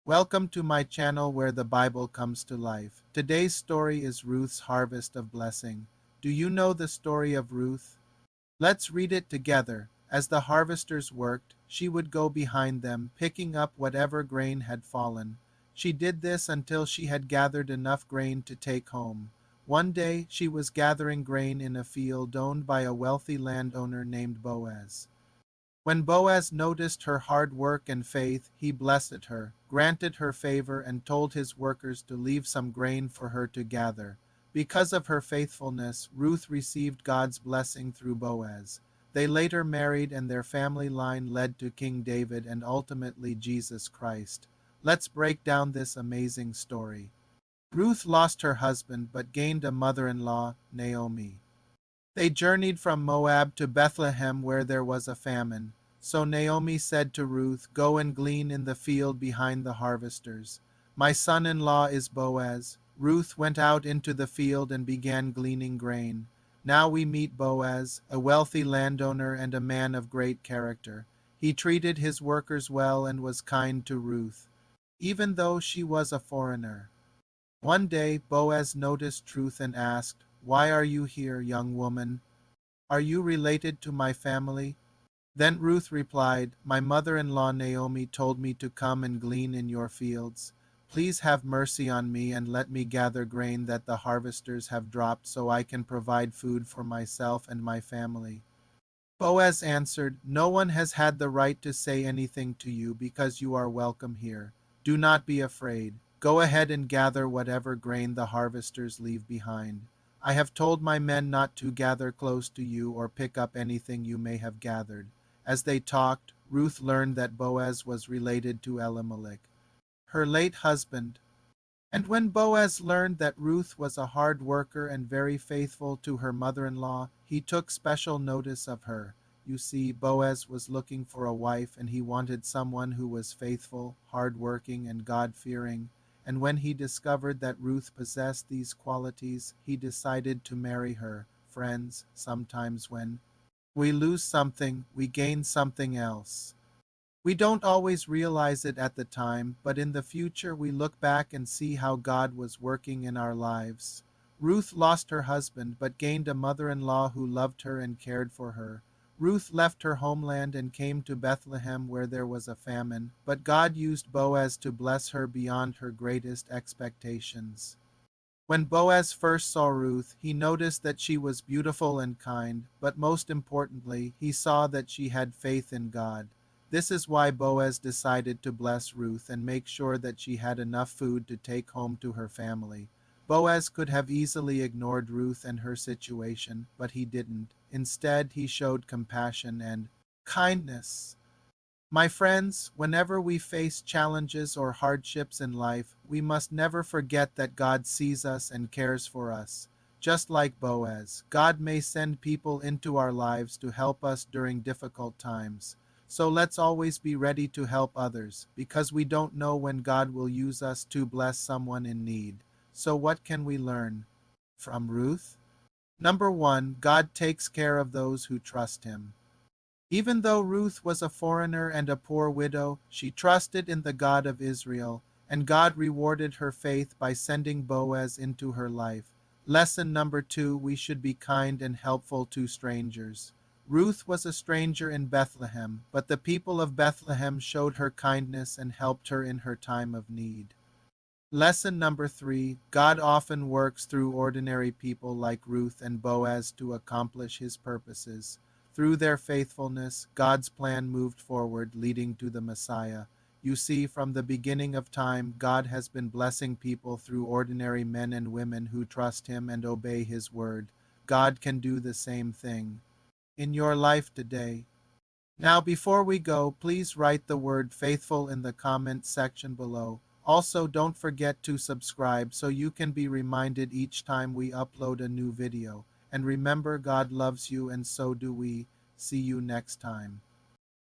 Welcome to my channel where the Bible comes to life. Today's story is Ruth's harvest of blessing. Do you know the story of Ruth? Let's read it together. As the harvesters worked, she would go behind them, picking up whatever grain had fallen. She did this until she had gathered enough grain to take home. One day, she was gathering grain in a field owned by a wealthy landowner named Boaz. When Boaz noticed her hard work and faith, he blessed her, granted her favor, and told his workers to leave some grain for her to gather. Because of her faithfulness, Ruth received God's blessing through Boaz. They later married, and their family line led to King David and ultimately Jesus Christ. Let's break down this amazing story. Ruth lost her husband but gained a mother-in-law, Naomi. They journeyed from Moab to Bethlehem where there was a famine. So Naomi said to Ruth, "Go and glean in the field behind the harvesters. My son-in-law is Boaz." Ruth went out into the field and began gleaning grain. Now we meet Boaz, a wealthy landowner and a man of great character. He treated his workers well and was kind to Ruth, even though she was a foreigner. One day Boaz noticed Ruth and asked, "Why are you here, young woman? Are you related to my family?" Then Ruth replied, "My mother-in-law Naomi told me to come and glean in your fields. Please have mercy on me and let me gather grain that the harvesters have dropped so I can provide food for myself and my family." Boaz answered, "No one has had the right to say anything to you because you are welcome here. Do not be afraid. Go ahead and gather whatever grain the harvesters leave behind. I have told my men not to gather close to you or pick up anything you may have gathered." As they talked, Ruth learned that Boaz was related to Elimelech, her late husband. And when Boaz learned that Ruth was a hard worker and very faithful to her mother-in-law, he took special notice of her. You see, Boaz was looking for a wife, and he wanted someone who was faithful, hard-working, and God-fearing. And when he discovered that Ruth possessed these qualities, he decided to marry her. Friends, sometimes when we lose something, we gain something else. We don't always realize it at the time, but in the future we look back and see how God was working in our lives. Ruth lost her husband, but gained a mother-in-law who loved her and cared for her. Ruth left her homeland and came to Bethlehem where there was a famine, but God used Boaz to bless her beyond her greatest expectations. When Boaz first saw Ruth, he noticed that she was beautiful and kind, but most importantly, he saw that she had faith in God. This is why Boaz decided to bless Ruth and make sure that she had enough food to take home to her family. Boaz could have easily ignored Ruth and her situation, but he didn't. Instead, he showed compassion and kindness. My friends, whenever we face challenges or hardships in life, we must never forget that God sees us and cares for us. Just like Boaz, God may send people into our lives to help us during difficult times. So let's always be ready to help others, because we don't know when God will use us to bless someone in need. So what can we learn from Ruth? Number 1, God takes care of those who trust Him. Even though Ruth was a foreigner and a poor widow, she trusted in the God of Israel, and God rewarded her faith by sending Boaz into her life. Lesson number 2, we should be kind and helpful to strangers. Ruth was a stranger in Bethlehem, but the people of Bethlehem showed her kindness and helped her in her time of need. Lesson number 3, God often works through ordinary people like Ruth and Boaz to accomplish His purposes. Through their faithfulness, God's plan moved forward, leading to the Messiah. You see, from the beginning of time, God has been blessing people through ordinary men and women who trust Him and obey His word. God can do the same thing in your life today. Now, before we go, please write the word faithful in the comment section below. Also, don't forget to subscribe so you can be reminded each time we upload a new video. And remember, God loves you and so do we. See you next time.